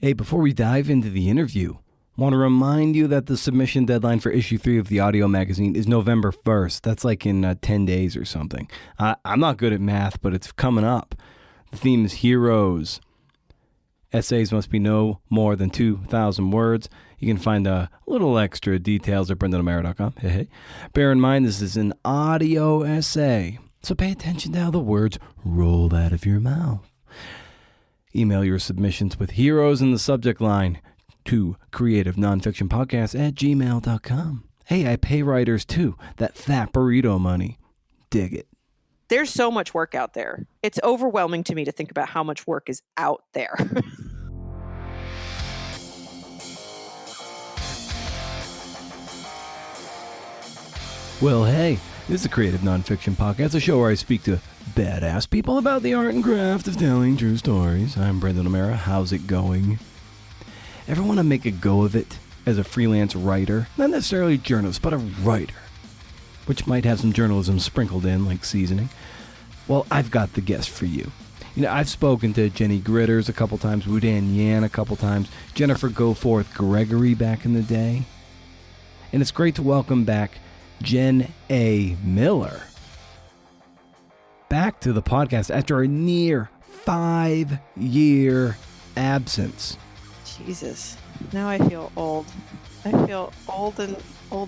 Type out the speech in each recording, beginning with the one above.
Hey, before we dive into the interview, want to remind you that the submission deadline for issue 3 of the audio magazine is November 1st. That's like in 10 days or something. I'm not good at math, but it's coming up. The theme is heroes. Essays must be no more than 2,000 words. You can find a little extra details at brendanamara.com. Hey. Bear in mind, this is an audio essay, so pay attention to how the words roll out of your mouth. Email your submissions with heroes in the subject line to creativenonfictionpodcast@gmail.com. Hey, I pay writers too. That fat burrito money. Dig it. There's so much work out there. It's overwhelming to me to think about how much work is out there. Well, hey, this is a Creative Nonfiction Podcast, a show where I speak to badass people about the art and craft of telling true stories. I'm Brendan O'Mara. How's it going? Ever want to make a go of it as a freelance writer? Not necessarily a journalist, but a writer, which might have some journalism sprinkled in like seasoning. Well, I've got the guest for you. You know, I've spoken to Jenny Gritters a couple times, Woo-Dan Yan a couple times, Jennifer Goforth Gregory back in the day. And it's great to welcome back Jen A. Miller back to the podcast after a near 5-year absence. Jesus. Now I feel old. I feel old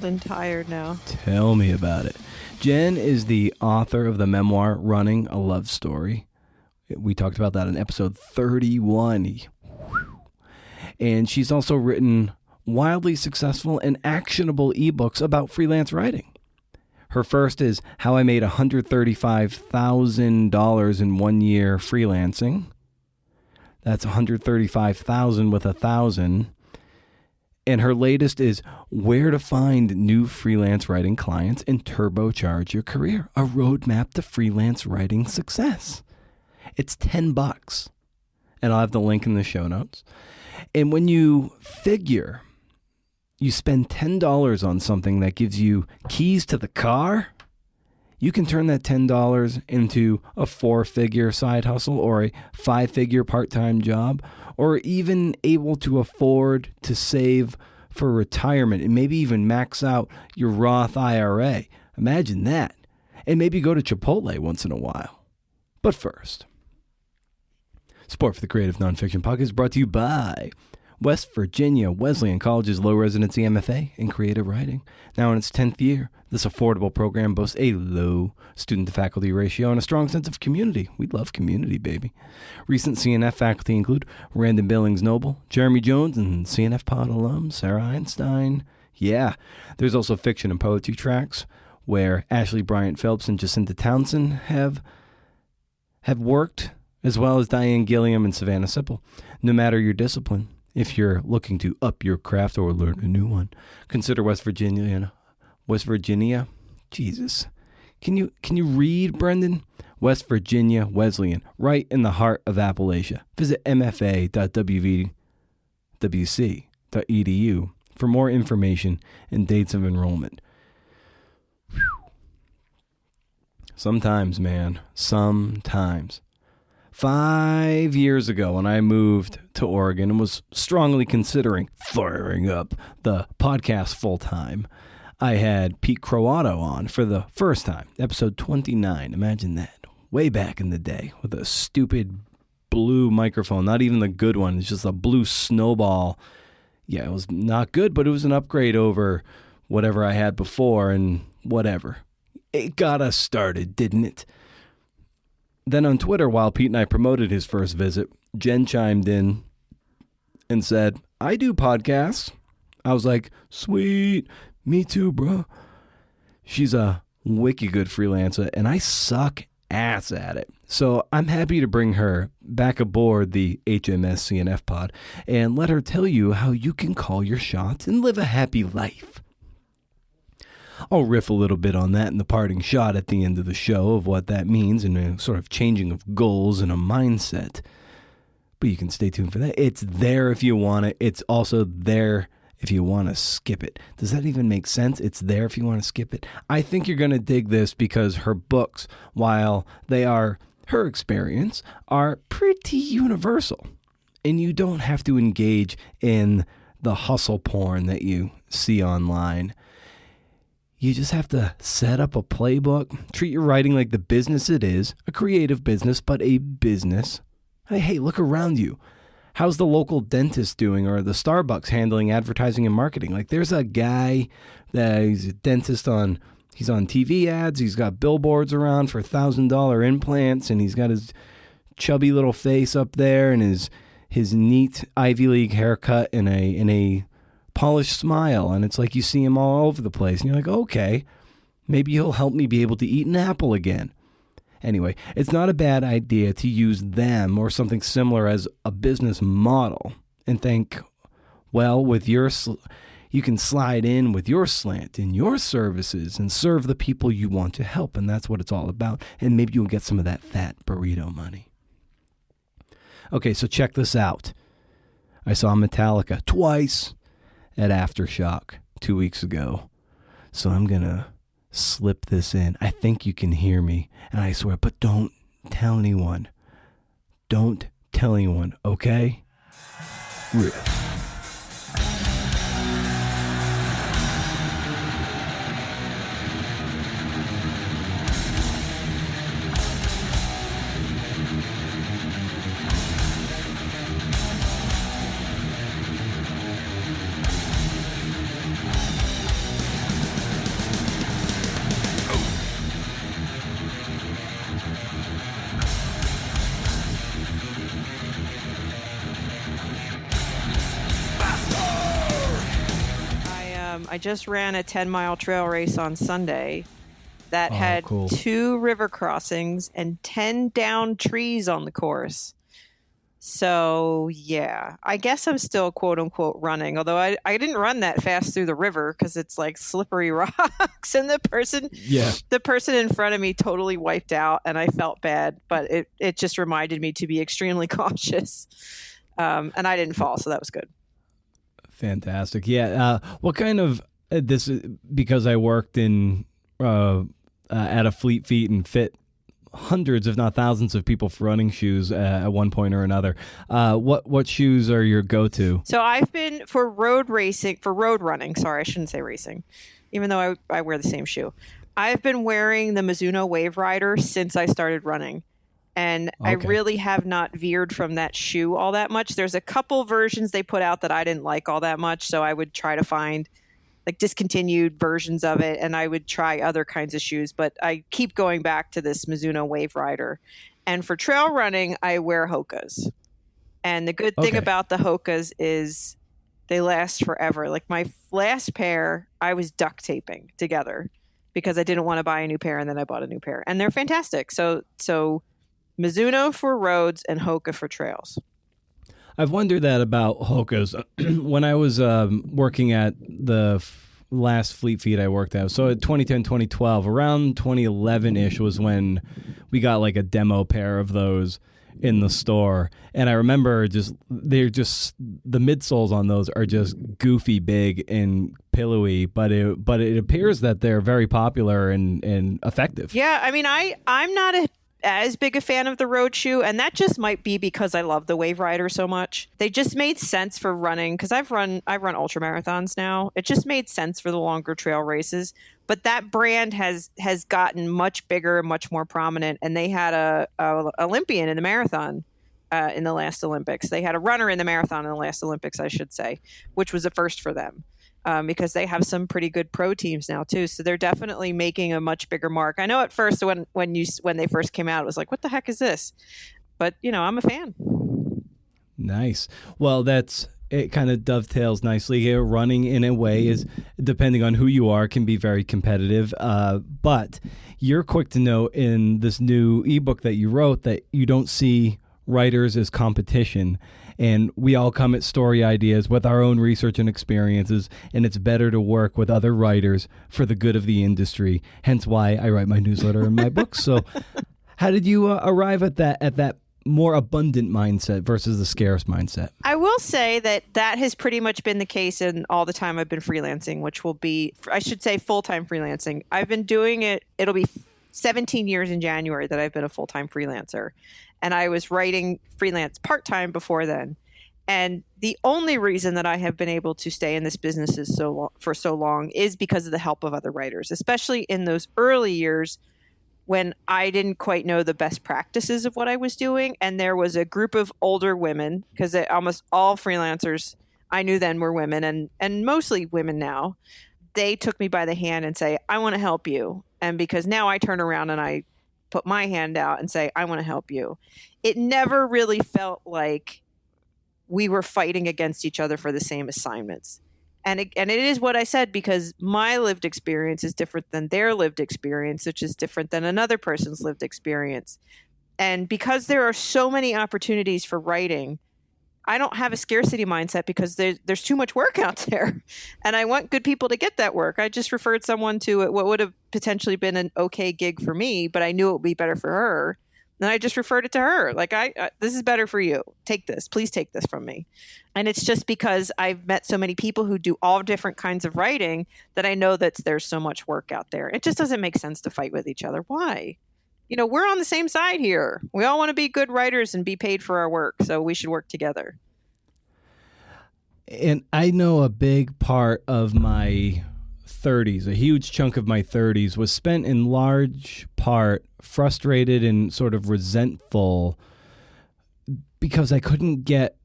and tired now. Tell me about it. Jen is the author of the memoir Running a Love Story. We talked about that in episode 31. And she's also written wildly successful and actionable ebooks about freelance writing. Her first is How I Made $135,000 in 1 year freelancing. That's $135,000 with 1,000. And her latest is Where to Find New Freelance Writing Clients and Turbocharge Your Career, a roadmap to freelance writing success. It's $10, and I'll have the link in the show notes. And when you figure you spend $10 on something that gives you keys to the car, you can turn that $10 into a 4-figure side hustle or a 5-figure part-time job, or even able to afford to save for retirement and maybe even max out your Roth IRA. Imagine that. And maybe go to Chipotle once in a while. But first, Support for the Creative Nonfiction Podcast is brought to you by West Virginia Wesleyan College's low residency MFA in creative writing. Now in its 10th year, this affordable program boasts a low student-to-faculty ratio and a strong sense of community. We love community, baby. Recent CNF faculty include Randon Billings-Noble, Jeremy Jones, and CNF Pod alum Sarah Einstein. Yeah, there's also fiction and poetry tracks where Ashley Bryant Phelps and Jacinta Townsend have worked, as well as Diane Gilliam and Savannah Sipple. No matter your discipline, if you're looking to up your craft or learn a new one, consider West Virginia. Jesus. Can you read, Brendan? West Virginia Wesleyan, right in the heart of Appalachia. Visit mfa.wvwc.edu for more information and dates of enrollment. Whew. Sometimes, man. 5 years ago, when I moved to Oregon and was strongly considering firing up the podcast full-time, I had Pete Croatto on for the first time, episode 29. Imagine that. Way back in the day with a stupid blue microphone, not even the good one. It's just a blue snowball. Yeah, it was not good, but it was an upgrade over whatever I had before and whatever. It got us started, didn't it? Then on Twitter, while Pete and I promoted his first visit, Jen chimed in and said, I do podcasts. I was like, sweet, me too, bro. She's a wiki good freelancer, and I suck ass at it. So I'm happy to bring her back aboard the HMS CNF pod and let her tell you how you can call your shots and live a happy life. I'll riff a little bit on that in the parting shot at the end of the show of what that means and a sort of changing of goals and a mindset. But you can stay tuned for that. It's there if you want it. It's also there if you want to skip it. Does that even make sense? It's there if you want to skip it. I think you're going to dig this because her books, while they are her experience, are pretty universal. And you don't have to engage in the hustle porn that you see online. You just have to set up a playbook, treat your writing like the business it is, a creative business, but a business. Hey, look around you. How's the local dentist doing, or the Starbucks handling advertising and marketing? Like, there's a guy that he's a dentist he's on TV ads. He's got billboards around for $1,000 implants, and he's got his chubby little face up there and his neat Ivy League haircut and a polished smile, and it's like you see him all over the place, and you're like, okay, maybe he'll help me be able to eat an apple again. Anyway, it's not a bad idea to use them or something similar as a business model and think, well, you can slide in with your slant and your services and serve the people you want to help, and that's what it's all about, and maybe you'll get some of that fat burrito money. Okay, so check this out. I saw Metallica twice at Aftershock 2 weeks ago. So I'm going to slip this in. I think you can hear me, and I swear, but don't tell anyone. Don't tell anyone, okay? Riff. I just ran a 10-mile trail race on Sunday that had cool. 2 river crossings and 10 downed trees on the course. So, yeah, I guess I'm still quote unquote running, although I didn't run that fast through the river because it's like slippery rocks, and the person in front of me totally wiped out, and I felt bad, but it just reminded me to be extremely cautious. And I didn't fall, so that was good. Fantastic. Yeah. What kind of because I worked in at a Fleet Feet and fit hundreds, if not thousands, of people for running shoes at one point or another. What shoes are your go-to? So I've been for road running. Sorry, I shouldn't say racing, even though I wear the same shoe. I've been wearing the Mizuno Wave Rider since I started running. And okay. I really have not veered from that shoe all that much. There's a couple versions they put out that I didn't like all that much, so I would try to find like discontinued versions of it, and I would try other kinds of shoes. But I keep going back to this Mizuno Wave Rider. And for trail running, I wear Hokas. And the good thing about the Hokas is they last forever. Like my last pair, I was duct taping together because I didn't want to buy a new pair, and then I bought a new pair. And they're fantastic. So Mizuno for roads and Hoka for trails. I've wondered that about Hokas. When I was working at the last Fleet Feet I worked at, so at 2010, 2012, around 2011-ish was when we got like a demo pair of those in the store. And I remember the midsoles on those are just goofy big and pillowy, but it appears that they're very popular and effective. Yeah, I mean, I'm not as big a fan of the road shoe, and that just might be because I love the Wave Rider so much. They just made sense for running because I run ultra marathons now. It just made sense for the longer trail races. But that brand has gotten much bigger, much more prominent, and they had a Olympian in the marathon in the last Olympics. They had a runner in the marathon in the last Olympics, I should say, which was a first for them. Because they have some pretty good pro teams now too, so they're definitely making a much bigger mark. I know at first when they first came out, it was like, what the heck is this? But I'm a fan. Nice. Well, it kind of dovetails nicely here. Running in a way is, depending on who you are, can be very competitive. But you're quick to note in this new ebook that you wrote that you don't see writers as competition. And we all come at story ideas with our own research and experiences, and it's better to work with other writers for the good of the industry. Hence why I write my newsletter and my books. So how did you arrive at that more abundant mindset versus the scarce mindset? I will say that has pretty much been the case in all the time I've been freelancing, which will be, I should say, full-time freelancing. I've been doing it. It'll be 17 years in January that I've been a full-time freelancer. And I was writing freelance part-time before then. And the only reason that I have been able to stay in this business for so long is because of the help of other writers, especially in those early years when I didn't quite know the best practices of what I was doing. And there was a group of older women, because almost all freelancers I knew then were women, and mostly women now. They took me by the hand and say, I want to help you. And because now I turn around and I put my hand out and say, I want to help you. It never really felt like we were fighting against each other for the same assignments. And it is what I said, because my lived experience is different than their lived experience, which is different than another person's lived experience. And because there are so many opportunities for writing, I don't have a scarcity mindset because there's too much work out there. And I want good people to get that work. I just referred someone to what would have potentially been an okay gig for me, but I knew it would be better for her. And I just referred it to her. Like, this is better for you. Take this. Please take this from me. And it's just because I've met so many people who do all different kinds of writing that I know that there's so much work out there. It just doesn't make sense to fight with each other. Why? We're on the same side here. We all want to be good writers and be paid for our work. So we should work together. And I know a big part of my 30s, a huge chunk of my 30s was spent in large part frustrated and sort of resentful because I couldn't get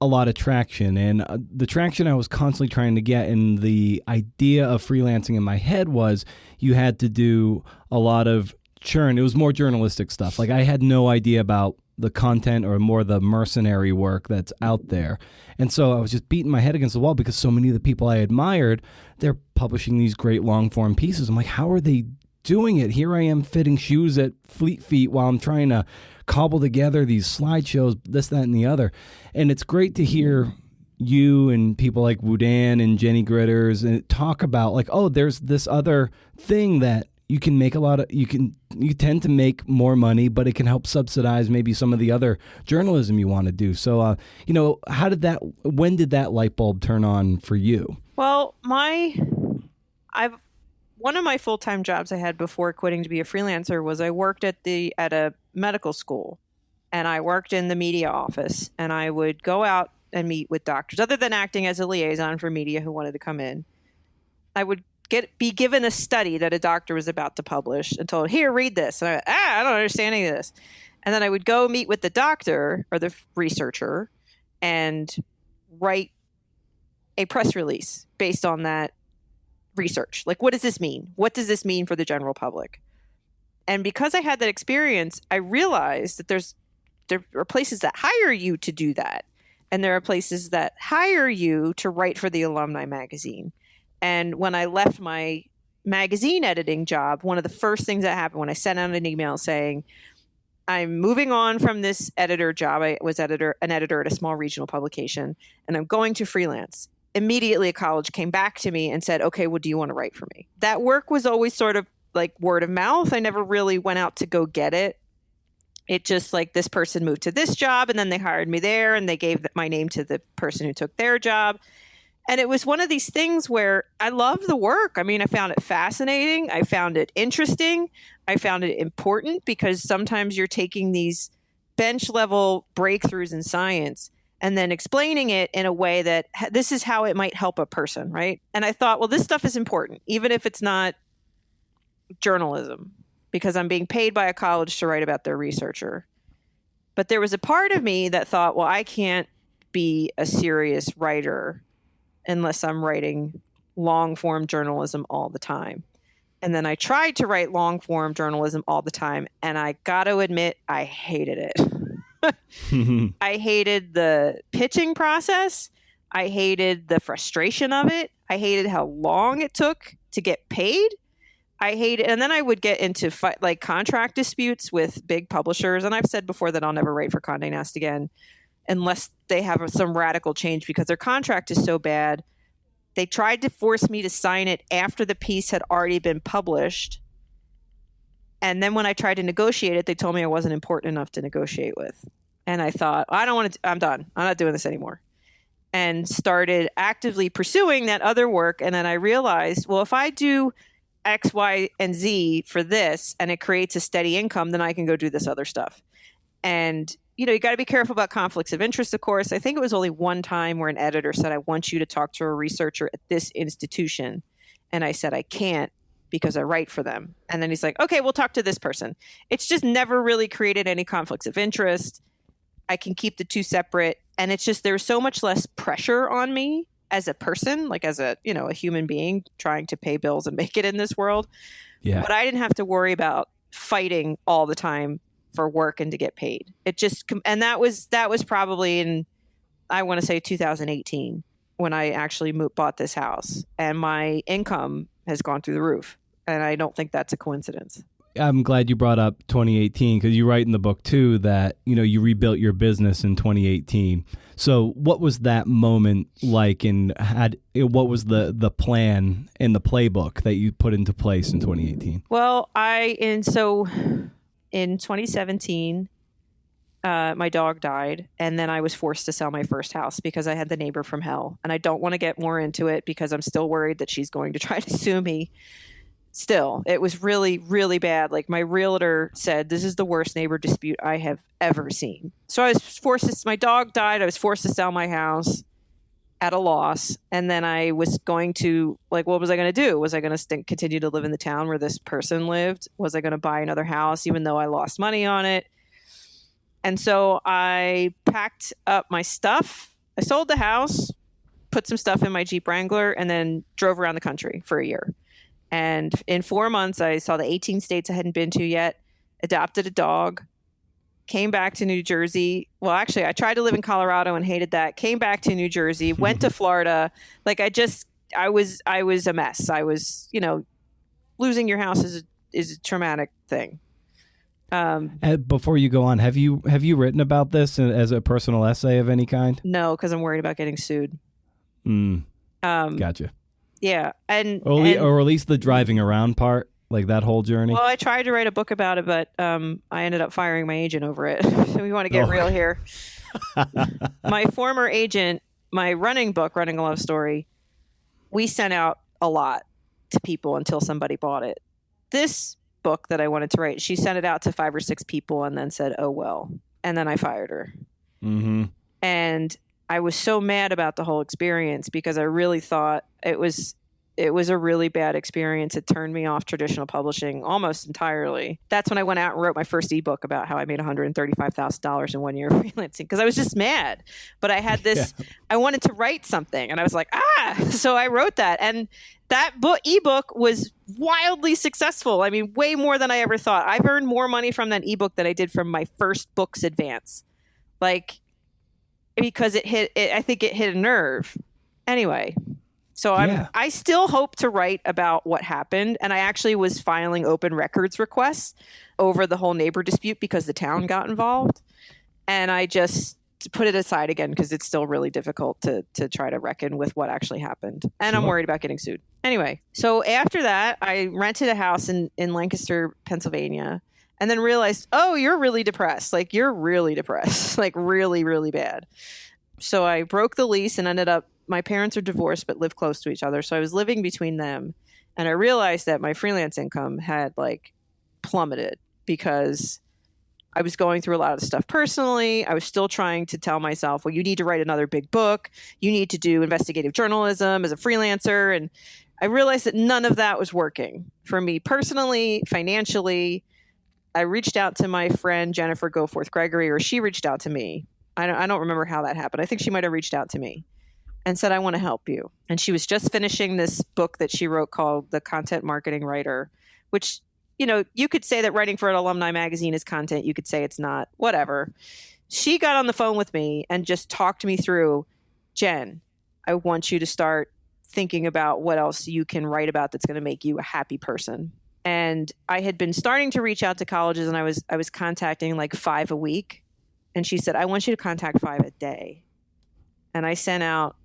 a lot of traction. And the traction I was constantly trying to get, and the idea of freelancing in my head was you had to do a lot of churn. It was more journalistic stuff. Like, I had no idea about the content or more the mercenary work that's out there. And so I was just beating my head against the wall because so many of the people I admired, they're publishing these great long form pieces. I'm like, how are they doing it? Here I am fitting shoes at Fleet Feet while I'm trying to cobble together these slideshows, this, that, and the other. And it's great to hear you and people like Woodan and Jenny Gritters and talk about, like, oh, there's this other thing that you can make you tend to make more money, but it can help subsidize maybe some of the other journalism you want to do. So, when did that light bulb turn on for you? Well, one of my full-time jobs I had before quitting to be a freelancer was I worked at a medical school, and I worked in the media office, and I would go out and meet with doctors. Other than acting as a liaison for media who wanted to come in, I would be given a study that a doctor was about to publish and told, here, read this. And I don't understand any of this. And then I would go meet with the doctor or the researcher and write a press release based on that research. Like, what does this mean? What does this mean for the general public? And because I had that experience, I realized that there are places that hire you to do that. And there are places that hire you to write for the alumni magazine. And when I left my magazine editing job, one of the first things that happened when I sent out an email saying, I'm moving on from this editor job. I was an editor at a small regional publication, and I'm going to freelance. Immediately, a college came back to me and said, okay, well, do you want to write for me? That work was always sort of like word of mouth. I never really went out to go get it. It just like this person moved to this job, and then they hired me there, and they gave my name to the person who took their job. And it was one of these things where I love the work. I mean, I found it fascinating. I found it interesting. I found it important because sometimes you're taking these bench level breakthroughs in science and then explaining it in a way that this is how it might help a person, right? And I thought, well, this stuff is important, even if it's not journalism, because I'm being paid by a college to write about their researcher. But there was a part of me that thought, well, I can't be a serious writer unless I'm writing long-form journalism all the time. And then I tried to write long-form journalism all the time, and I got to admit, I hated it. I hated the pitching process. I hated the frustration of it. I hated how long it took to get paid. I hated, and then I would get into like contract disputes with big publishers. And I've said before that I'll never write for Condé Nast again unless they have some radical change because their contract is so bad. They tried to force me to sign it after the piece had already been published. And then when I tried to negotiate it, they told me I wasn't important enough to negotiate with. And I thought, I don't want to, I'm done. I'm not doing this anymore. And started actively pursuing that other work. And then I realized, well, if I do X, Y, and Z for this and it creates a steady income, then I can go do this other stuff. And you got to be careful about conflicts of interest, of course. I think it was only one time where an editor said, I want you to talk to a researcher at this institution. And I said, I can't because I write for them. And then he's like, okay, we'll talk to this person. It's just never really created any conflicts of interest. I can keep the two separate. And it's just, there's so much less pressure on me as a person, like as a human being trying to pay bills and make it in this world. Yeah. But I didn't have to worry about fighting all the time for work and to get paid. It just, and that was probably in, I want to say 2018 when I actually bought this house, and my income has gone through the roof. And I don't think that's a coincidence. I'm glad you brought up 2018 because you write in the book too that, you rebuilt your business in 2018. So what was that moment like, and what was the plan and the playbook that you put into place in 2018? Well, in 2017, my dog died, and then I was forced to sell my first house because I had the neighbor from hell. And I don't want to get more into it because I'm still worried that she's going to try to sue me. Still, it was really, really bad. Like, my realtor said, this is the worst neighbor dispute I have ever seen. So I was my dog died. I was forced to sell my house at a loss. And then I was going to, what was I going to do? Was I going to continue to live in the town where this person lived? Was I going to buy another house, even though I lost money on it? And so I packed up my stuff. I sold the house, put some stuff in my Jeep Wrangler, and then drove around the country for a year. And in 4 months, I saw the 18 states I hadn't been to yet, adopted a dog, came back to New Jersey. Well, actually, I tried to live in Colorado and hated that. Came back to New Jersey, went to Florida. Like, I was a mess. I was, losing your house is a traumatic thing. Before you go on, have you written about this as a personal essay of any kind? No, because I'm worried about getting sued. Gotcha. Yeah, or at least the driving around part, like that whole journey. Well, I tried to write a book about it, but I ended up firing my agent over it. So we want to get real here. My former agent, my running book, Running a Love Story, we sent out a lot to people until somebody bought it. This book that I wanted to write, she sent it out to 5 or 6 people and then said, oh, well. And then I fired her. Mm-hmm. And I was so mad about the whole experience because I really thought it was a really bad experience. It turned me off traditional publishing almost entirely. That's when I went out and wrote my first ebook about how I made $135,000 in 1 year freelancing because I was just mad. But I had this, I wanted to write something and I was like, so I wrote that. And that ebook was wildly successful. I mean, way more than I ever thought. I've earned more money from that ebook than I did from my first book's advance. Because I think it hit a nerve. Anyway, so I still hope to write about what happened. And I actually was filing open records requests over the whole neighbor dispute because the town got involved. And I just put it aside again because it's still really difficult to try to reckon with what actually happened. And I'm worried about getting sued. Anyway, so after that, I rented a house in Lancaster, Pennsylvania. And then realized, oh, you're really depressed. Like, you're really depressed. Like, really, really bad. So I broke the lease and ended up, my parents are divorced but live close to each other. So I was living between them. And I realized that my freelance income had, plummeted because I was going through a lot of stuff personally. I was still trying to tell myself, well, you need to write another big book. You need to do investigative journalism as a freelancer. And I realized that none of that was working for me personally, financially. I reached out to my friend Jennifer Goforth Gregory, or she reached out to me. I don't remember how that happened. I think she might have reached out to me and said, I want to help you. And she was just finishing this book that she wrote called The Content Marketing Writer, which, you could say that writing for an alumni magazine is content. You could say it's not, whatever. She got on the phone with me and just talked me through, Jen, I want you to start thinking about what else you can write about that's going to make you a happy person. And I had been starting to reach out to colleges, and I was contacting 5 a week. And she said, I want you to contact 5 a day. And I sent out,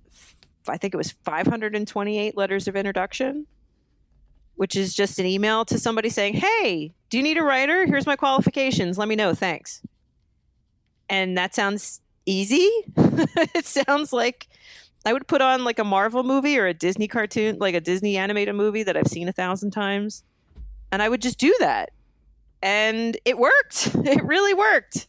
I think it was 528 letters of introduction, which is just an email to somebody saying, hey, do you need a writer? Here's my qualifications. Let me know. Thanks. And that sounds easy. It sounds like I would put on a Marvel movie or a Disney cartoon, like a Disney animated movie that I've seen 1,000 times. And I would just do that. And it worked. It really worked.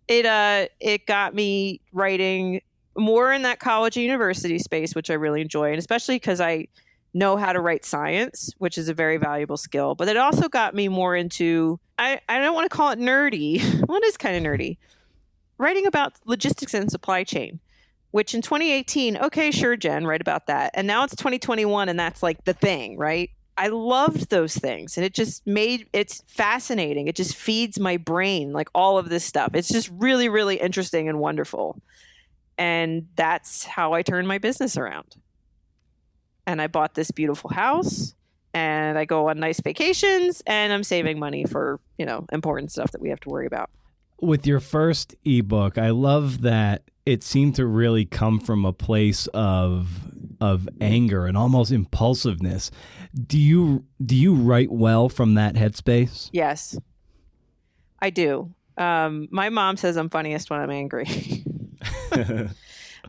It got me writing more in that college and university space, which I really enjoy, and especially because I know how to write science, which is a very valuable skill. But it also got me more into, I don't want to call it nerdy. Well, it is kind of nerdy. Writing about logistics and supply chain, which in 2018, okay, sure, Jen, write about that. And now it's 2021 and that's like the thing, right? I loved those things and it's fascinating. It just feeds my brain, like all of this stuff. It's just really, really interesting and wonderful. And that's how I turned my business around. And I bought this beautiful house and I go on nice vacations and I'm saving money for, important stuff that we have to worry about. With your first ebook, I love that it seemed to really come from a place of anger and almost impulsiveness. Do you write well from that headspace? Yes, I do. My mom says I'm funniest when I'm angry.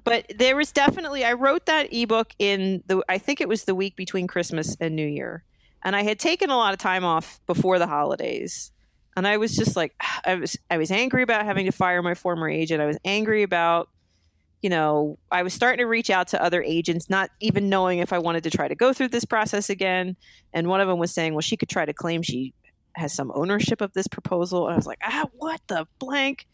But there was definitely, I wrote that ebook I think it was the week between Christmas and New Year. And I had taken a lot of time off before the holidays. And I was just like, I was angry about having to fire my former agent. I was angry about, I was starting to reach out to other agents, not even knowing if I wanted to try to go through this process again. And one of them was saying, well, she could try to claim she has some ownership of this proposal. And I was like, what the blank?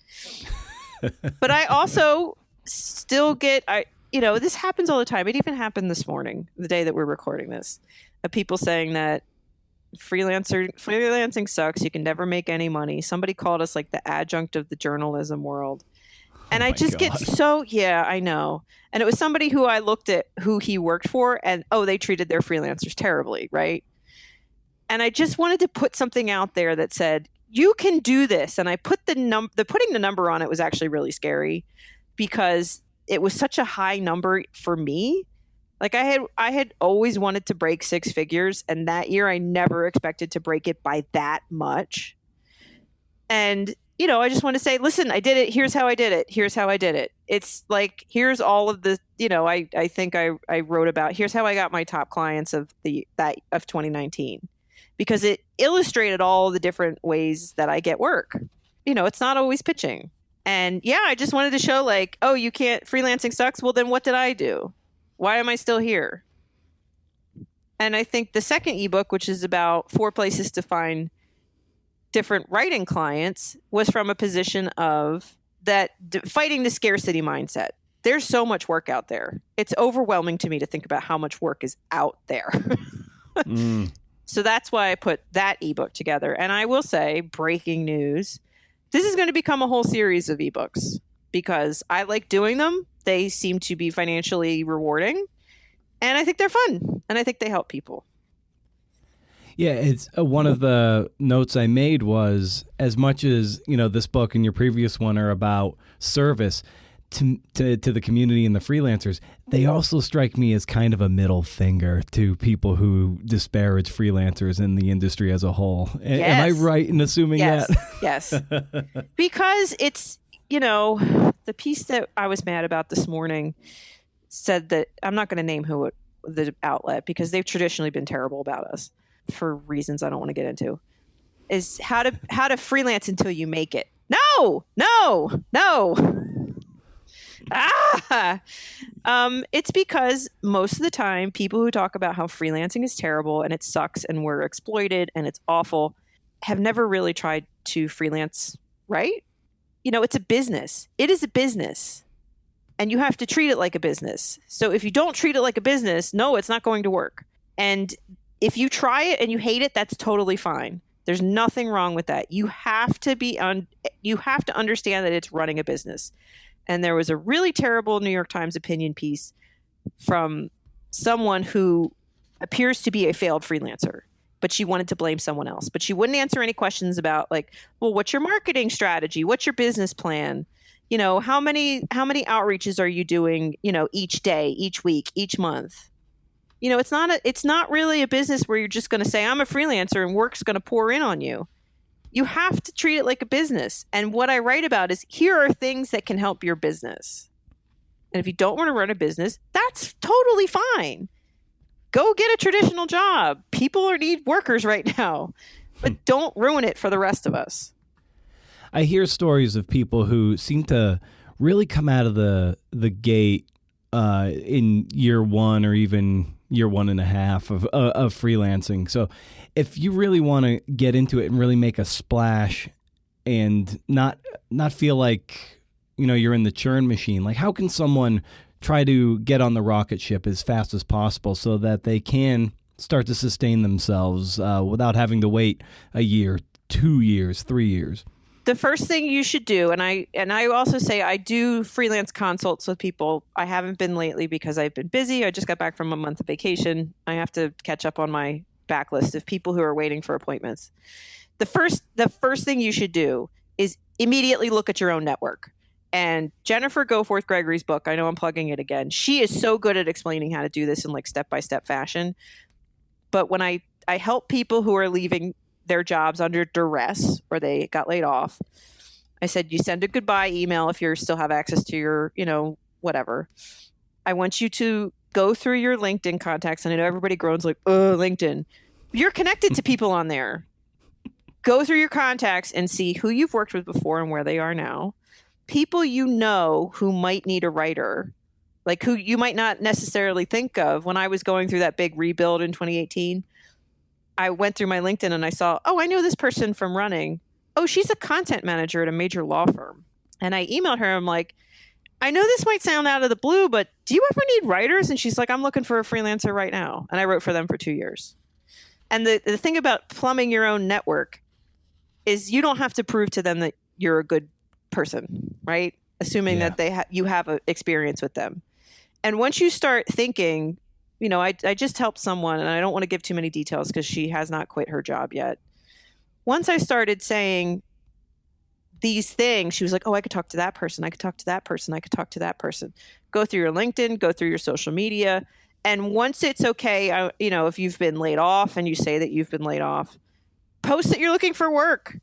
But I also still get, this happens all the time. It even happened this morning, the day that we're recording this, of people saying that freelancing sucks. You can never make any money. Somebody called us like the adjunct of the journalism world. And I just get I know. And it was somebody who I looked at who he worked for and, they treated their freelancers terribly. Right. And I just wanted to put something out there that said, you can do this. And I put putting the number on it was actually really scary because it was such a high number for me. Like I had always wanted to break 6 figures, and that year I never expected to break it by that much. And, I just want to say, listen, I did it. Here's how I did it. Here's how I did it. It's like, here's all of the, I think I wrote about, here's how I got my top clients of 2019, because it illustrated all the different ways that I get work. It's not always pitching. And I just wanted to show like, you can't, freelancing sucks. Well, then what did I do? Why am I still here? And I think the second ebook, which is about 4 places to find different writing clients, was from a position of that fighting the scarcity mindset. There's so much work out there. It's overwhelming to me to think about how much work is out there. So that's why I put that ebook together. And I will say, breaking news, this is going to become a whole series of ebooks because I like doing them. They seem to be financially rewarding, and I think they're fun, and I think they help people. Yeah, it's one of the notes I made was, as much as this book and your previous one are about service to the community and the freelancers, they also strike me as kind of a middle finger to people who disparage freelancers in the industry as a whole. Yes. Am I right in assuming that? Yes, because it's. The piece that I was mad about this morning said that, I'm not going to name the outlet because they've traditionally been terrible about us for reasons I don't want to get into, is how to freelance until you make it. No. It's because most of the time people who talk about how freelancing is terrible and it sucks and we're exploited and it's awful have never really tried to freelance, right? It's a business. It is a business. And you have to treat it like a business. So if you don't treat it like a business, no, it's not going to work. And if you try it and you hate it, that's totally fine. There's nothing wrong with that. You have to understand that it's running a business. And there was a really terrible New York Times opinion piece from someone who appears to be a failed freelancer, but she wanted to blame someone else. But she wouldn't answer any questions about like, well, what's your marketing strategy? What's your business plan? How many outreaches are you doing, each day, each week, each month? It's not really a business where you're just going to say, I'm a freelancer and work's going to pour in on you. You have to treat it like a business. And what I write about is, here are things that can help your business. And if you don't want to run a business, that's totally fine. Go get a traditional job. People need workers right now, but don't ruin it for the rest of us. I hear stories of people who seem to really come out of the gate in year one or even year 1.5 of freelancing. So if you really want to get into it and really make a splash and not feel like, you're in the churn machine, like how can someone try to get on the rocket ship as fast as possible so that they can start to sustain themselves without having to wait a year, 2 years, 3 years? The first thing you should do, and I also say I do freelance consults with people. I haven't been lately because I've been busy. I just got back from a month of vacation. I have to catch up on my backlist of people who are waiting for appointments. The first thing you should do is immediately look at your own network. And Jennifer Goforth Gregory's book, I know I'm plugging it again. She is so good at explaining how to do this in like step-by-step fashion. But when I help people who are leaving their jobs under duress or they got laid off, I said, you send a goodbye email if you still have access to your, whatever. I want you to go through your LinkedIn contacts. And I know everybody groans like, oh, LinkedIn. You're connected to people on there. Go through your contacts and see who you've worked with before and where they are now. People who might need a writer, like who you might not necessarily think of. When I was going through that big rebuild in 2018, I went through my LinkedIn and I saw, oh, I know this person from running. Oh, she's a content manager at a major law firm. And I emailed her. I'm like, I know this might sound out of the blue, but do you ever need writers? And she's like, I'm looking for a freelancer right now. And I wrote for them for 2 years. And the thing about plumbing your own network is you don't have to prove to them that you're a good person, right? Assuming that you have a experience with them. And once you start thinking, I just helped someone, and I don't want to give too many details because she has not quit her job yet. Once I started saying these things, she was like, oh, I could talk to that person. I could talk to that person. I could talk to that person. Go through your LinkedIn, go through your social media. And once it's okay, if you've been laid off and you say that you've been laid off, post that you're looking for work.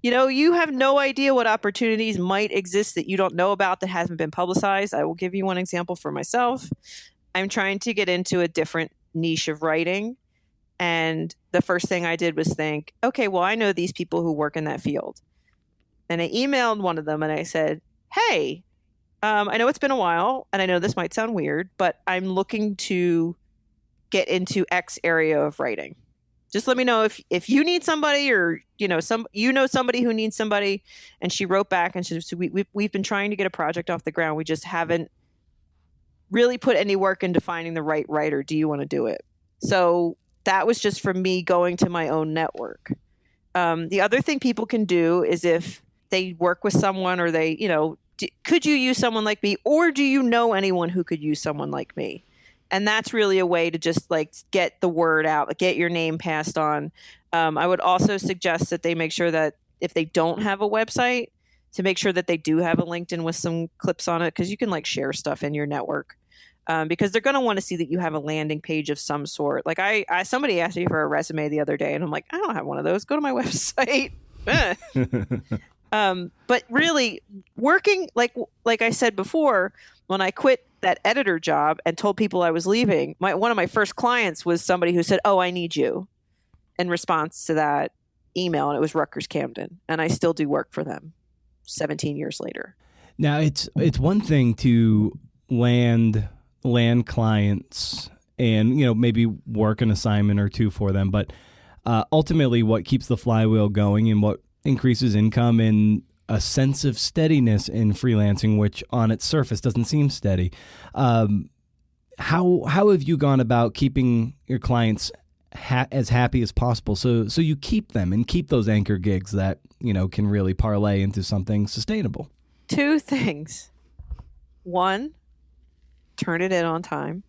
You have no idea what opportunities might exist that you don't know about that hasn't been publicized. I will give you one example for myself. I'm trying to get into a different niche of writing. And the first thing I did was think, okay, well, I know these people who work in that field. And I emailed one of them and I said, hey, I know it's been a while and I know this might sound weird, but I'm looking to get into X area of writing. Just let me know if you need somebody or, somebody who needs somebody. And she wrote back and she said, we've been trying to get a project off the ground. We just haven't really put any work into finding the right writer. Do you want to do it? So that was just from me going to my own network. The other thing people can do is if they work with someone or they, could you use someone like me, or do you know anyone who could use someone like me? And that's really a way to just like get the word out, get your name passed on. I would also suggest that they make sure that if they don't have a website, to make sure that they do have a LinkedIn with some clips on it, because you can like share stuff in your network. Because they're going to want to see that you have a landing page of some sort. Like somebody asked me for a resume the other day and I'm like, I don't have one of those. Go to my website. But really working, like I said before, when I quit that editor job and told people I was leaving, one of my first clients was somebody who said, oh, I need you, in response to that email. And it was Rutgers Camden. And I still do work for them 17 years later. Now it's one thing to land clients and, maybe work an assignment or two for them. But ultimately what keeps the flywheel going and what increases income and a sense of steadiness in freelancing, which on its surface doesn't seem steady. How have you gone about keeping your clients as happy as possible so you keep them and keep those anchor gigs that, can really parlay into something sustainable? 2 things. 1, turn it in on time.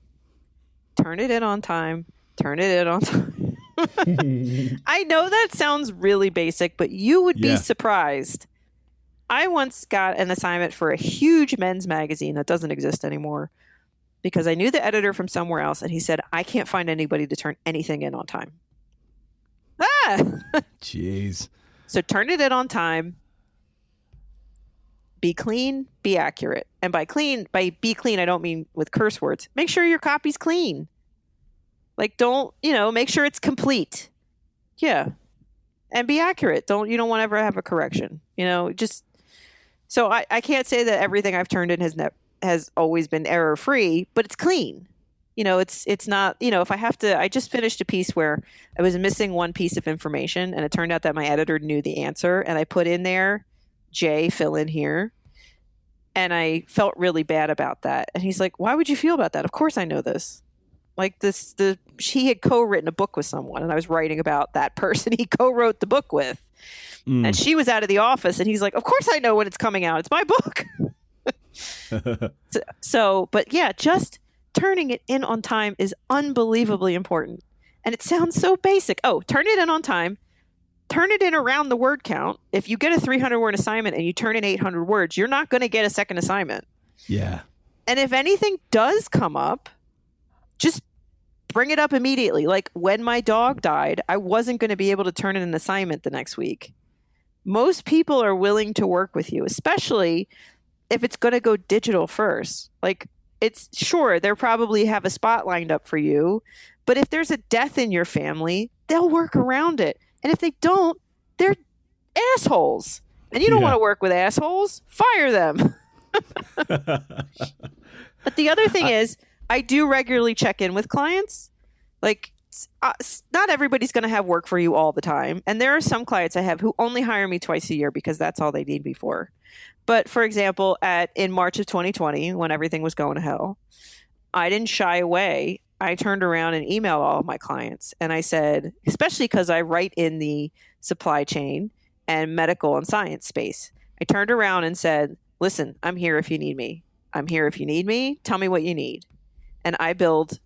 Turn it in on time. Turn it in on time. I know that sounds really basic, but you would be surprised. I once got an assignment for a huge men's magazine that doesn't exist anymore because I knew the editor from somewhere else, and he said, I can't find anybody to turn anything in on time. Jeez. So turn it in on time. Be clean, be accurate. And by be clean, I don't mean with curse words. Make sure your copy's clean. Like, don't, make sure it's complete. Yeah. and be accurate. You don't want to ever have a correction, just so I can't say that everything I've turned in has always been error free, but it's clean. It's not, if I have to, I just finished a piece where I was missing one piece of information and it turned out that my editor knew the answer and I put in there, Jay, fill in here. And I felt really bad about that. And he's like, why would you feel about that? Of course I know this. Like she had co-written a book with someone and I was writing about that person he co-wrote the book with. And she was out of the office and he's like, of course I know when it's coming out. It's my book. But yeah, just turning it in on time is unbelievably important. And it sounds so basic. Oh, turn it in on time. Turn it in around the word count. If you get a 300-word assignment and you turn in 800 words, you're not going to get a second assignment. Yeah. And if anything does come up, just bring it up immediately. Like when my dog died, I wasn't going to be able to turn in an assignment the next week. Most people are willing to work with you, especially if it's going to go digital first. Like it's sure they'll probably have a spot lined up for you, but if there's a death in your family, they'll work around it. And if they don't, they're assholes. And you don't want to work with assholes. Fire them. But the other thing is, I do regularly check in with clients. Like, not everybody's going to have work for you all the time. And there are some clients I have who only hire me twice a year because that's all they need me for. But for example, in March of 2020, when everything was going to hell, I didn't shy away. I turned around and emailed all of my clients. And I said, especially because I write in the supply chain and medical and science space, I turned around and said, listen, I'm here if you need me. I'm here if you need me. Tell me what you need. And I billed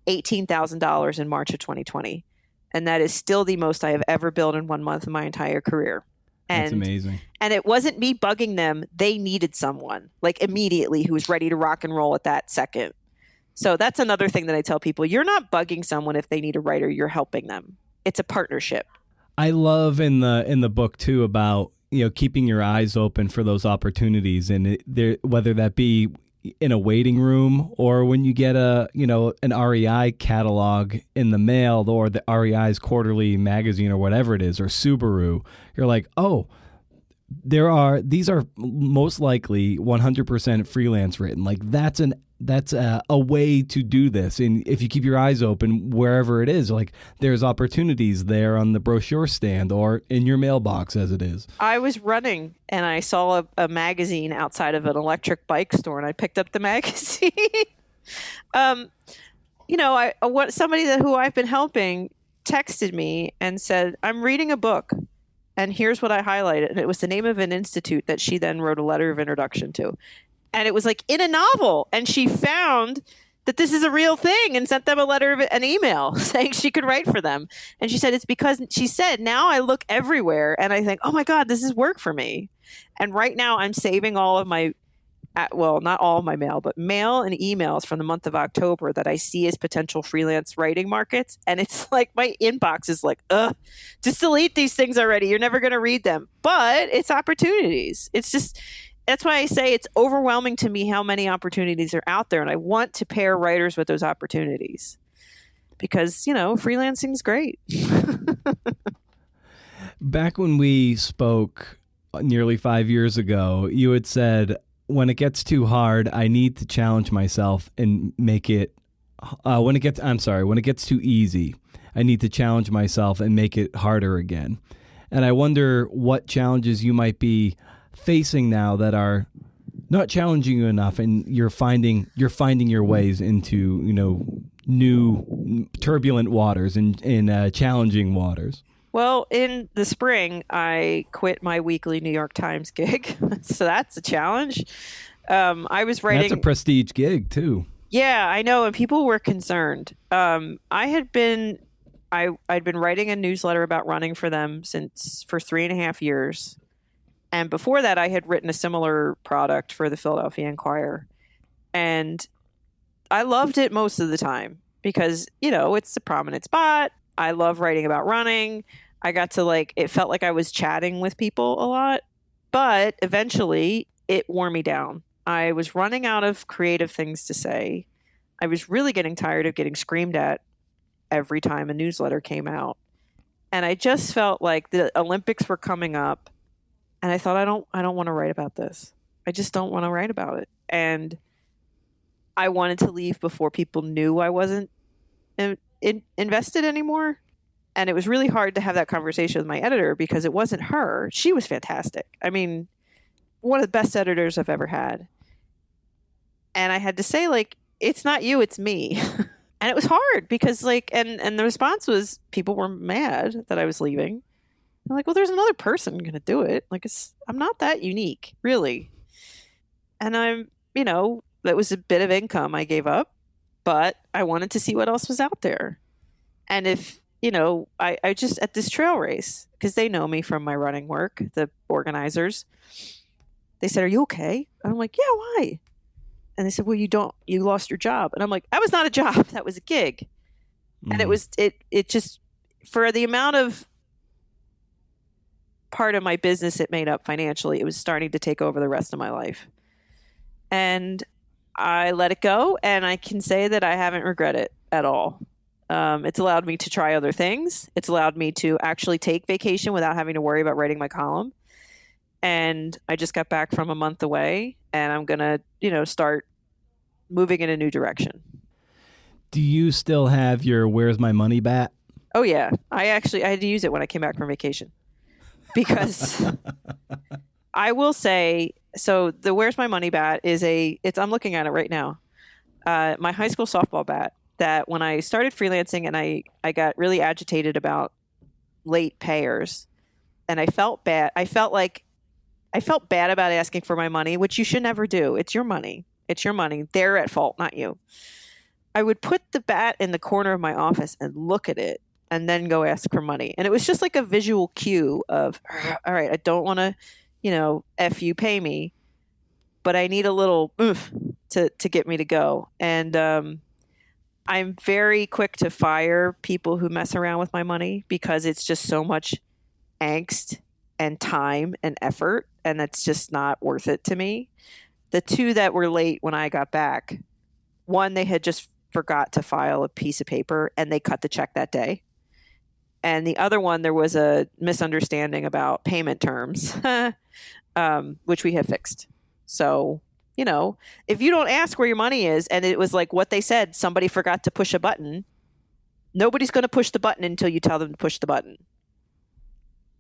$18,000 in March of 2020. And that is still the most I have ever billed in 1 month in my entire career. And, that's amazing. And it wasn't me bugging them. They needed someone like immediately who was ready to rock and roll at that second. So that's another thing that I tell people. You're not bugging someone if they need a writer. You're helping them. It's a partnership. I love in the book too about, keeping your eyes open for those opportunities, and whether that be in a waiting room or when you get an REI catalog in the mail or the REI's quarterly magazine or whatever it is, or Subaru, you're like, oh, these are most likely 100% freelance written. Like that's a way to do this. And if you keep your eyes open wherever it is, like there's opportunities there on the brochure stand or in your mailbox as it is. I was running and I saw a magazine outside of an electric bike store and I picked up the magazine. Somebody who I've been helping texted me and said, I'm reading a book. And here's what I highlighted. And it was the name of an institute that she then wrote a letter of introduction to. And it was like in a novel. And she found that this is a real thing and sent them an email saying she could write for them. And she said, it's because she said, now I look everywhere and I think, oh my God, this is work for me. And right now I'm saving all of my, not all of my mail, but mail and emails from the month of October that I see as potential freelance writing markets. And it's like my inbox is like, just delete these things already. You're never going to read them. But it's opportunities. It's just, that's why I say it's overwhelming to me how many opportunities are out there. And I want to pair writers with those opportunities because, freelancing is great. Back when we spoke nearly 5 years ago, you had said, when it gets too hard, I need to challenge myself and make it, when it gets too easy, I need to challenge myself and make it harder again. And I wonder what challenges you might be facing now that are not challenging you enough, and you're finding your ways into, new turbulent waters and challenging waters. Well, in the spring, I quit my weekly New York Times gig. So that's a challenge. I was writing. That's a prestige gig, too. Yeah, I know. And people were concerned. I'd been writing a newsletter about running for them for 3.5 years. And before that, I had written a similar product for the Philadelphia Inquirer. And I loved it most of the time because, it's a prominent spot. I love writing about running. I got to it felt like I was chatting with people a lot, but eventually it wore me down. I was running out of creative things to say. I was really getting tired of getting screamed at every time a newsletter came out. And I just felt like the Olympics were coming up, and I thought, I don't want to write about this. I just don't want to write about it. And I wanted to leave before people knew I wasn't invested anymore. And it was really hard to have that conversation with my editor because it wasn't her. She was fantastic. I mean, one of the best editors I've ever had. And I had to say, like, it's not you, it's me. And it was hard because, like, and the response was people were mad that I was leaving. I'm like, well, there's another person going to do it. Like, I'm not that unique, really. And that was a bit of income I gave up, but I wanted to see what else was out there. And if, I just at this trail race, because they know me from my running work, the organizers, they said, are you okay? And I'm like, yeah, why? And they said, well, you lost your job. And I'm like, that was not a job. That was a gig. And it just, for the amount of part of my business it made up financially, it was starting to take over the rest of my life. And I let it go. And I can say that I haven't regretted it at all. It's allowed me to try other things. It's allowed me to actually take vacation without having to worry about writing my column. And I just got back from a month away, and I'm going to, start moving in a new direction. Do you still have your Where's My Money bat? Oh, yeah. I had to use it when I came back from vacation because I will say, so the Where's My Money bat I'm looking at it right now. My high school softball bat that when I started freelancing and I got really agitated about late payers and I felt bad. I felt bad about asking for my money, which you should never do. It's your money. It's your money. They're at fault, not you. I would put the bat in the corner of my office and look at it and then go ask for money. And it was just like a visual cue of, all right, I don't want to, F you, pay me, but I need a little oomph to get me to go. And I'm very quick to fire people who mess around with my money because it's just so much angst and time and effort, and that's just not worth it to me. The two that were late when I got back, one, they had just forgot to file a piece of paper and they cut the check that day. And the other one, there was a misunderstanding about payment terms, which we have fixed. So, if you don't ask where your money is and it was like what they said, somebody forgot to push a button, nobody's going to push the button until you tell them to push the button.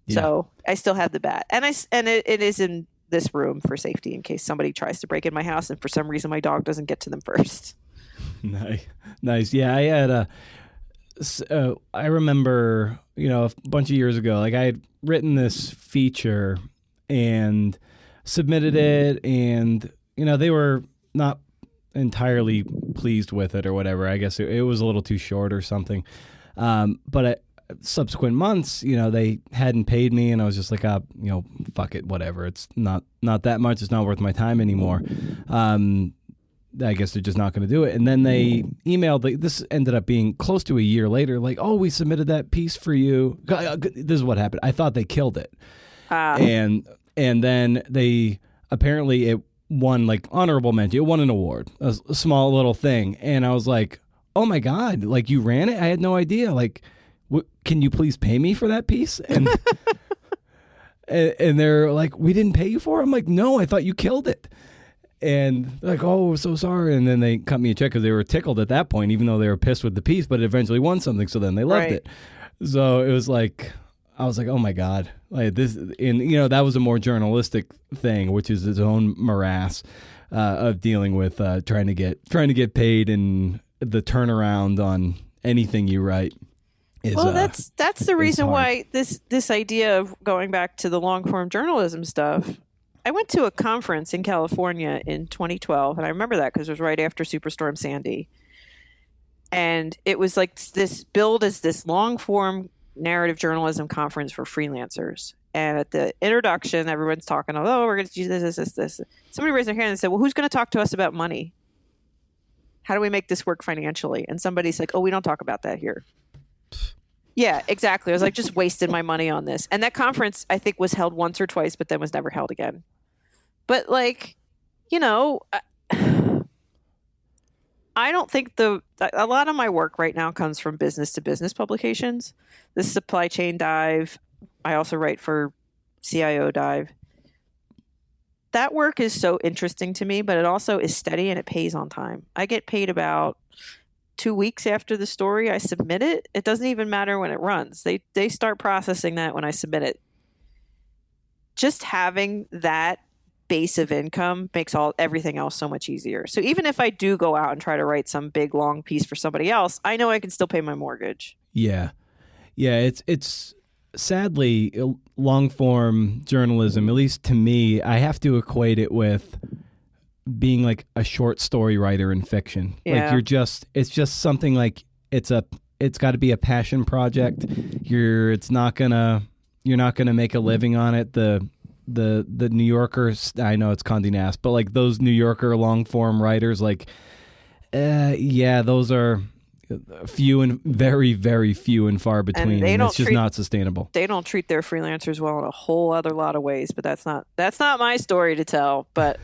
Yeah. So I still have the bat, and it is in this room for safety in case somebody tries to break in my house and for some reason my dog doesn't get to them first. Nice. Yeah, I had I remember, a bunch of years ago, like I had written this feature and submitted it, and they were not entirely pleased with it or whatever. I guess it was a little too short or something. But subsequent months, they hadn't paid me, and I was just like, fuck it, whatever. It's not that much. It's not worth my time anymore. I guess they're just not going to do it. And then they emailed, this ended up being close to a year later, like, oh, we submitted that piece for you. This is what happened. I thought they killed it. And then they, apparently it won like honorable mention. It won an award, a small little thing. And I was like, oh my God, like you ran it? I had no idea. Like, can you please pay me for that piece? And and they're like, we didn't pay you for it? I'm like, no, I thought you killed it. And they're like, oh, so sorry. And then they cut me a check because they were tickled at that point, even though they were pissed with the piece, but it eventually won something. So then they loved it. So it was like, I was like, oh my God, like this. And, that was a more journalistic thing, which is its own morass of dealing with trying to get paid, and the turnaround on anything you write. Well, that's the reason why this idea of going back to the long form journalism stuff. I went to a conference in California in 2012, and I remember that because it was right after Superstorm Sandy. And it was like this billed as this long form narrative journalism conference for freelancers. And at the introduction, everyone's talking, oh, we're going to do this. Somebody raised their hand and said, well, who's going to talk to us about money? How do we make this work financially? And somebody's like, oh, we don't talk about that here. Yeah, exactly. I was like, just wasted my money on this. And that conference, I think, was held once or twice, but then was never held again. But like, I don't think a lot of my work right now comes from business to business publications. The Supply Chain Dive. I also write for CIO Dive. That work is so interesting to me, but it also is steady and it pays on time. I get paid about 2 weeks after the story I submit it. It doesn't even matter when it runs. They start processing that when I submit it. Just having that base of income makes everything else so much easier. So even if I do go out and try to write some big long piece for somebody else, I know I can still pay my mortgage. Yeah. It's sadly long form journalism, at least to me, I have to equate it with being like a short story writer in fiction. Yeah. Like it's just something like it's got to be a passion project. You're not gonna make a living on it. The New Yorkers, I know it's Condé Nast, but like those New Yorker long form writers, like, those are few and very, very few and far between. And it's just not sustainable. They don't treat their freelancers well in a whole other lot of ways, but that's not my story to tell. But,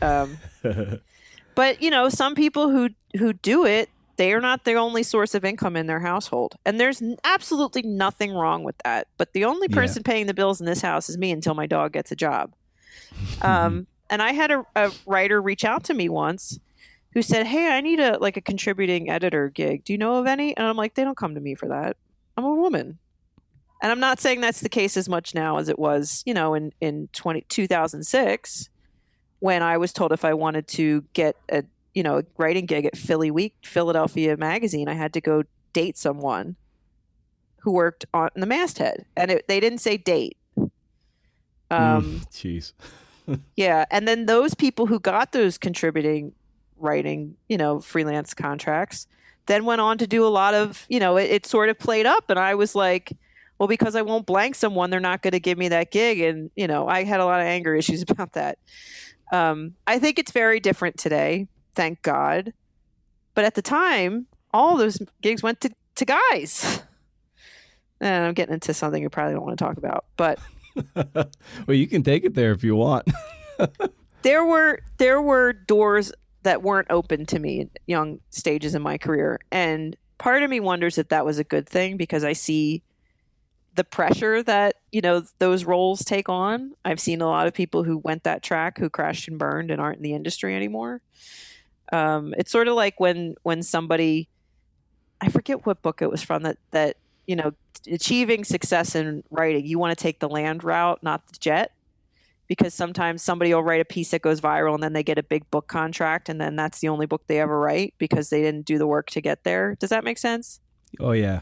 but some people who do it, they are not their only source of income in their household. And there's absolutely nothing wrong with that. But the only person paying the bills in this house is me until my dog gets a job. And I had a writer reach out to me once who said, "Hey, I need a contributing editor gig. Do you know of any?" And I'm like, "They don't come to me for that. I'm a woman." And I'm not saying that's the case as much now as it was, in 2006, when I was told if I wanted to get a writing gig at Philadelphia Magazine, I had to go date someone who worked on the masthead. And they didn't say date. Jeez. Yeah. And then those people who got those contributing writing, freelance contracts, then went on to do a lot of, it sort of played up. And I was like, well, because I won't blank someone, they're not going to give me that gig. And, I had a lot of anger issues about that. I think it's very different today. Thank God. But at the time, all those gigs went to guys. And I'm getting into something you probably don't want to talk about, but well, you can take it there if you want. There were doors that weren't open to me at young stages in my career. And part of me wonders if that was a good thing, because I see the pressure that, those roles take on. I've seen a lot of people who went that track who crashed and burned and aren't in the industry anymore. It's sort of like when somebody, I forget what book it was from, that achieving success in writing, you want to take the land route, not the jet. Because sometimes somebody will write a piece that goes viral and then they get a big book contract, and then that's the only book they ever write because they didn't do the work to get there. Does that make sense? Oh, yeah.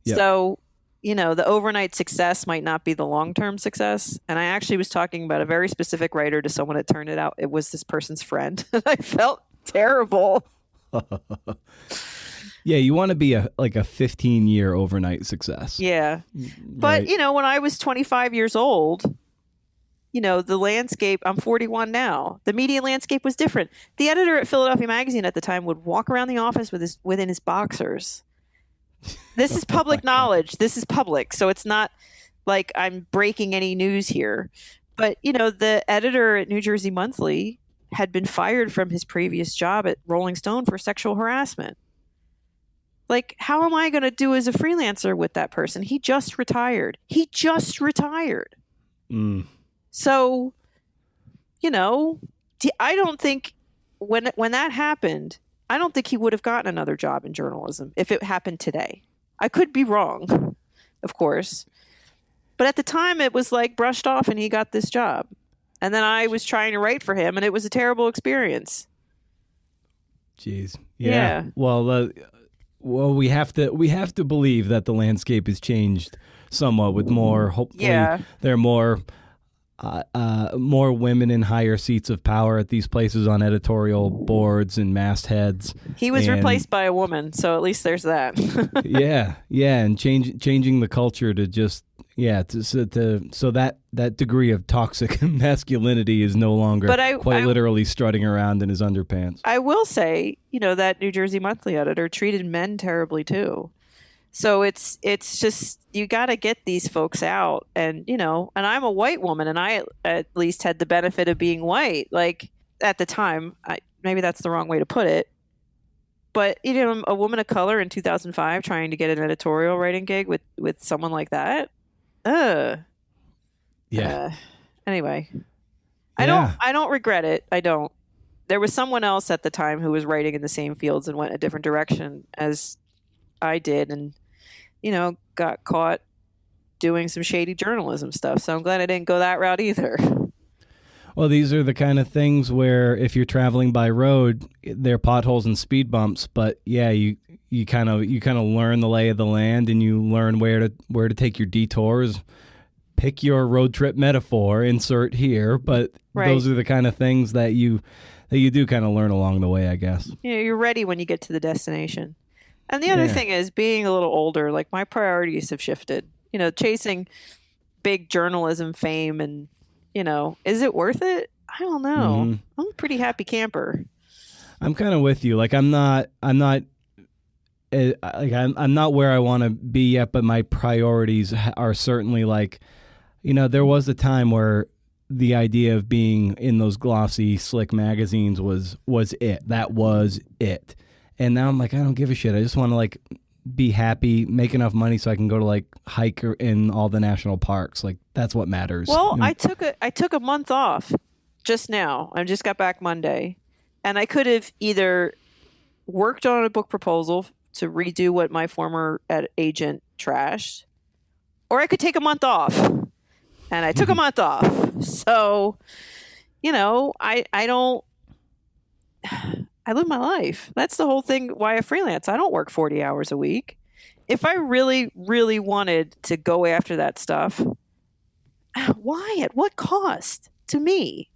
Yep. So, the overnight success might not be the long-term success. And I actually was talking about a very specific writer to someone. It turned out it was this person's friend. I felt terrible. Yeah, you want to be a 15-year overnight success. Yeah. But, right. When I was 25 years old, the landscape, I'm 41 now. The media landscape was different. The editor at Philadelphia Magazine at the time would walk around the office within his boxers. This is public knowledge. This is public. So it's not like I'm breaking any news here. But, the editor at New Jersey Monthly had been fired from his previous job at Rolling Stone for sexual harassment. Like, how am I going to do as a freelancer with that person? He just retired. Mm. So, I don't think when that happened, I don't think he would have gotten another job in journalism if it happened today. I could be wrong, of course. But at the time, it was like brushed off and he got this job. And then I was trying to write for him, and it was a terrible experience. Jeez. Yeah. Well, we have to believe that the landscape has changed somewhat with more. Hopefully, there are more women in higher seats of power at these places on editorial boards and mastheads. He was replaced by a woman, so at least there's that. yeah, and changing the culture to just so that degree of toxic masculinity is no longer literally strutting around in his underpants. I will say, that New Jersey Monthly editor treated men terribly too. So it's just, you got to get these folks out. And, and I'm a white woman, and I at least had the benefit of being white. Like, at the time, maybe that's the wrong way to put it. But a woman of color in 2005 trying to get an editorial writing gig with someone like that. Yeah. Anyway, Yeah. I don't regret it. I don't. There was someone else at the time who was writing in the same fields and went a different direction as I did, and got caught doing some shady journalism stuff. So I'm glad I didn't go that route either. Well, these are the kind of things where if you're traveling by road, there are potholes and speed bumps. But yeah, you kind of learn the lay of the land, and you learn where to take your detours. Pick your road trip metaphor, insert here. But those are the kind of things that you do kind of learn along the way, I guess. Yeah, you're ready when you get to the destination. And the other thing is, being a little older, like my priorities have shifted. Chasing big journalism fame and is it worth it? I don't know. Mm-hmm. I'm a pretty happy camper. I'm kind of with you. Like I'm not where I want to be yet, but my priorities are certainly like, there was a time where the idea of being in those glossy, slick magazines was it. That was it. And now I'm like, I don't give a shit. I just want to like be happy, make enough money so I can go to like hike in all the national parks. Like that's what matters. Well, I took a month off just now. I just got back Monday, and I could have either worked on a book proposal to redo what my former agent trashed, or I could take a month off. And I took a month off. So, I don't. I live my life. That's the whole thing why I freelance. I don't work 40 hours a week. If I really, really wanted to go after that stuff, why? At what cost to me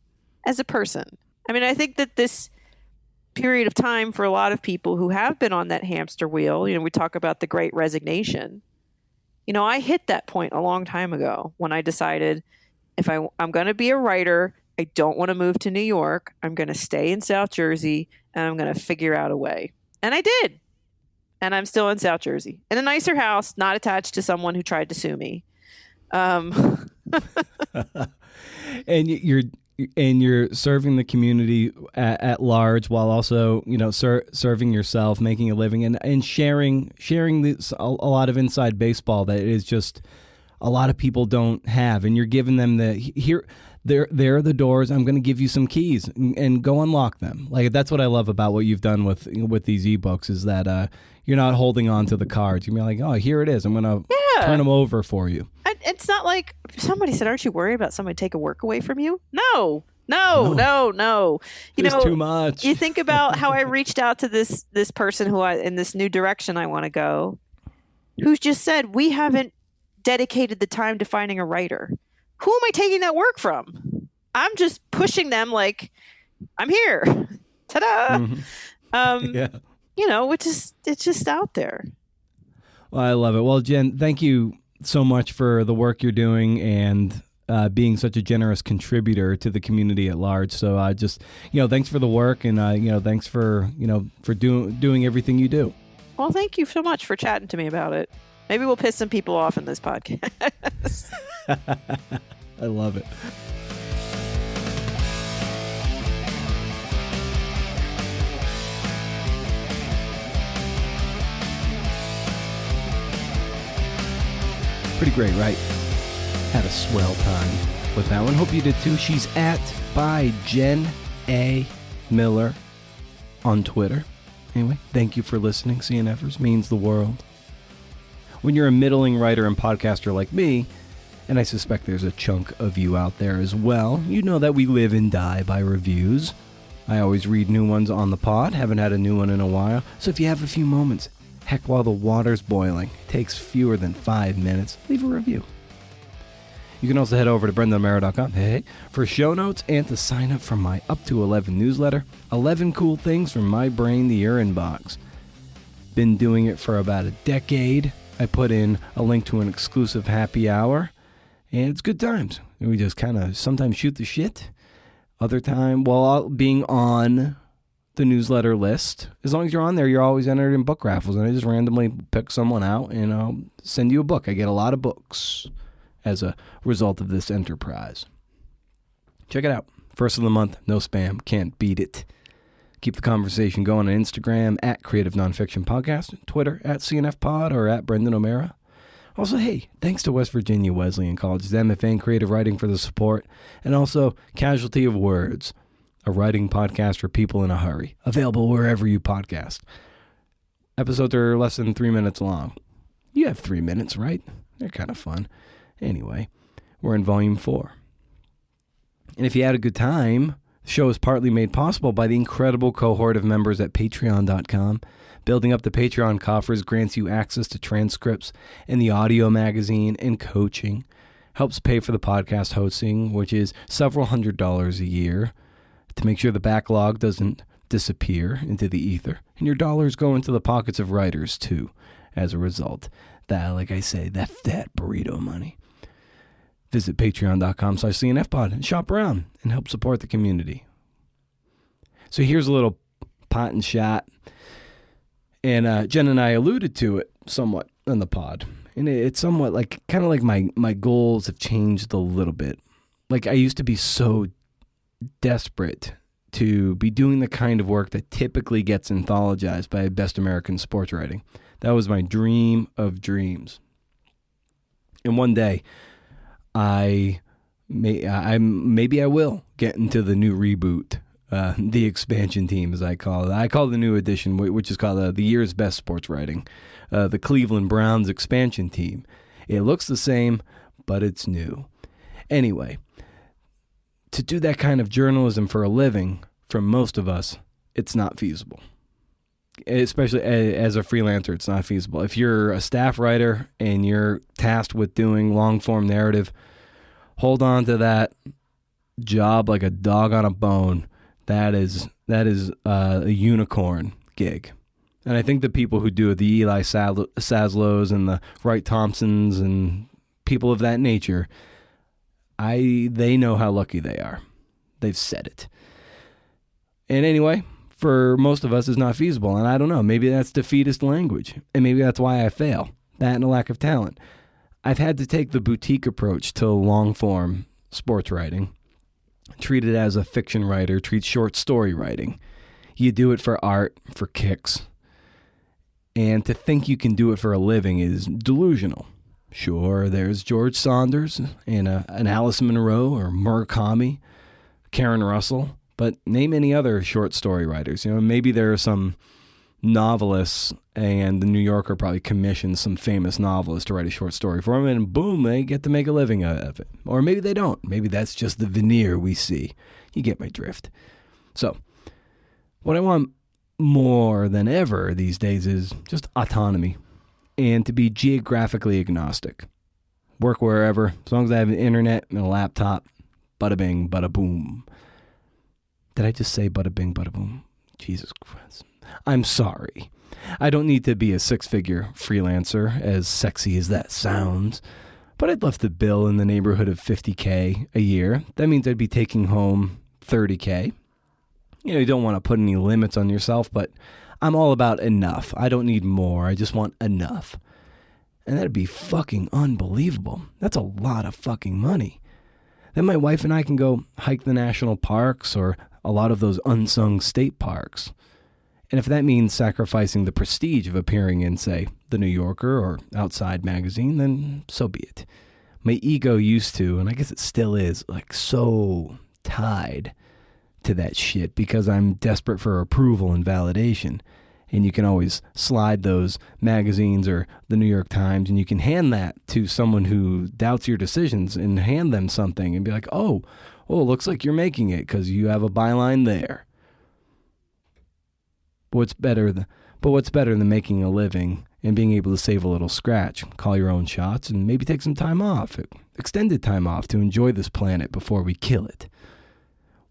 as a person? I mean, I think that this period of time for a lot of people who have been on that hamster wheel, we talk about the Great Resignation. I hit that point a long time ago when I decided if I'm going to be a writer, I don't want to move to New York. I'm going to stay in South Jersey, and I'm going to figure out a way. And I did. And I'm still in South Jersey. In a nicer house, not attached to someone who tried to sue me. And you're serving the community at large while also, serving yourself, making a living, and sharing this, a lot of inside baseball that is just a lot of people don't have. And you're giving them there are the doors. I'm going to give you some keys and go unlock them. Like that's what I love about what you've done with these ebooks is that you're not holding on to the cards. You're like, oh, here it is. I'm going to turn them over for you. It's not like somebody said, aren't you worried about somebody taking work away from you? No. There's too much. You think about how I reached out to this person in this new direction I want to go, who's just said, we haven't dedicated the time to finding a writer. Who am I taking that work from? I'm just pushing them like, I'm here. Ta-da. Mm-hmm. It's just out there. Well, I love it. Well, Jen, thank you so much for the work you're doing and being such a generous contributor to the community at large. So thanks for the work and, thanks for doing everything you do. Well, thank you so much for chatting to me about it. Maybe we'll piss some people off in this podcast. I love it. Pretty great, right? Had a swell time with that one. Hope you did too. She's at by Jen A. Miller on Twitter. Anyway, thank you for listening. CNFers means the world. When you're a middling writer and podcaster like me, and I suspect there's a chunk of you out there as well, you know that we live and die by reviews. I always read new ones on the pod. Haven't had a new one in a while. So if you have a few moments, heck, while the water's boiling, takes fewer than 5 minutes, leave a review. You can also head over to brendanamaro.com for show notes and to sign up for my Up to 11 newsletter, 11 cool things from my brain to your inbox. Been doing it for about a decade. I put in a link to an exclusive happy hour, and it's good times. We just kind of sometimes shoot the shit. Other time, while being on the newsletter list, as long as you're on there, you're always entered in book raffles, and I just randomly pick someone out, and I'll send you a book. I get a lot of books as a result of this enterprise. Check it out. First of the month, no spam, can't beat it. Keep the conversation going on Instagram at Creative Nonfiction Podcast, Twitter at CNF Pod, or at Brendan O'Mara. Also, hey, thanks to West Virginia Wesleyan College's MFA in Creative Writing for the support, and also Casualty of Words, a writing podcast for people in a hurry, available wherever you podcast. Episodes are less than 3 minutes long. You have 3 minutes, right? They're kind of fun. Anyway, we're in Volume 4. And if you had a good time, the show is partly made possible by the incredible cohort of members at Patreon.com. Building up the Patreon coffers grants you access to transcripts and the audio magazine and coaching. Helps pay for the podcast hosting, which is several $100s a year, to make sure the backlog doesn't disappear into the ether. And your dollars go into the pockets of writers, too, as a result. That, like I say, that fat burrito money. Visit patreon.com/CNFpod and shop around and help support the community. So here's a little pot and shot. And Jen and I alluded to it somewhat on the pod. And it's somewhat like, kind of like my goals have changed a little bit. Like I used to be so desperate to be doing the kind of work that typically gets anthologized by Best American Sports Writing. That was my dream of dreams. And one day, maybe I will get into the new reboot, the expansion team, as I call it. I call the new edition, which is called the Year's Best Sports Writing, the Cleveland Browns expansion team. It looks the same, but it's new. Anyway, to do that kind of journalism for a living, for most of us, it's not feasible. Especially as a freelancer, it's not feasible. If you're a staff writer and you're tasked with doing long-form narrative, hold on to that job like a dog on a bone. That is a unicorn gig. And I think the people who do it, the Eli Saslows and the Wright Thompsons and people of that nature, they know how lucky they are. They've said it. And anyway, for most of us, it's not feasible. And I don't know, maybe that's defeatist language. And maybe that's why I fail. That and a lack of talent. I've had to take the boutique approach to long-form sports writing. Treat it as a fiction writer treats short story writing. You do it for art, for kicks. And to think you can do it for a living is delusional. Sure, there's George Saunders and an Alice Munro or Murakami, Karen Russell, but name any other short story writers. You know, maybe there are some novelists, and the New Yorker probably commissions some famous novelist to write a short story for them, and boom, they get to make a living out of it. Or maybe they don't. Maybe that's just the veneer we see. You get my drift. So, what I want more than ever these days is just autonomy and to be geographically agnostic. Work wherever, as long as I have an internet and a laptop. Bada bing, bada boom. Did I just say bada bing, bada boom? Jesus Christ. I'm sorry. I don't need to be a six-figure freelancer, as sexy as that sounds, but I'd love to bill in the neighborhood of $50K a year. That means I'd be taking home $30K. You know, you don't want to put any limits on yourself, but I'm all about enough. I don't need more. I just want enough. And that'd be fucking unbelievable. That's a lot of fucking money. Then my wife and I can go hike the national parks or a lot of those unsung state parks. And if that means sacrificing the prestige of appearing in, say, The New Yorker or Outside magazine, then so be it. My ego used to, and I guess it still is, like so tied to that shit because I'm desperate for approval and validation. And you can always slide those magazines or the New York Times, and you can hand that to someone who doubts your decisions and hand them something and be like, oh, it looks like you're making it because you have a byline there. But what's better than making a living and being able to save a little scratch, call your own shots, and maybe take some time off, extended time off to enjoy this planet before we kill it.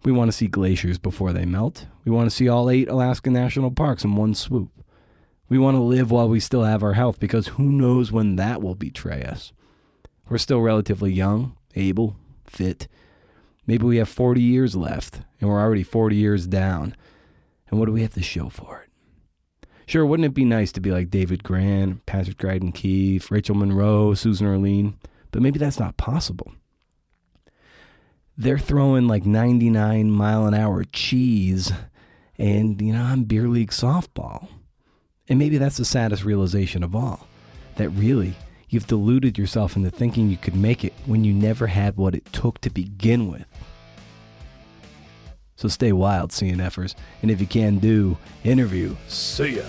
We want to see glaciers before they melt. We want to see all 8 Alaska national parks in one swoop. We want to live while we still have our health because who knows when that will betray us. We're still relatively young, able, fit. Maybe we have 40 years left and we're already 40 years down. And what do we have to show for it? Sure, wouldn't it be nice to be like David Grant, Patrick Dryden Keefe, Rachel Monroe, Susan Orlean? But maybe that's not possible. They're throwing like 99-mile-an-hour cheese And, I'm beer league softball. And maybe that's the saddest realization of all, that really you've deluded yourself into thinking you could make it when you never had what it took to begin with. So stay wild, CNFers. And if you can do, interview. See ya.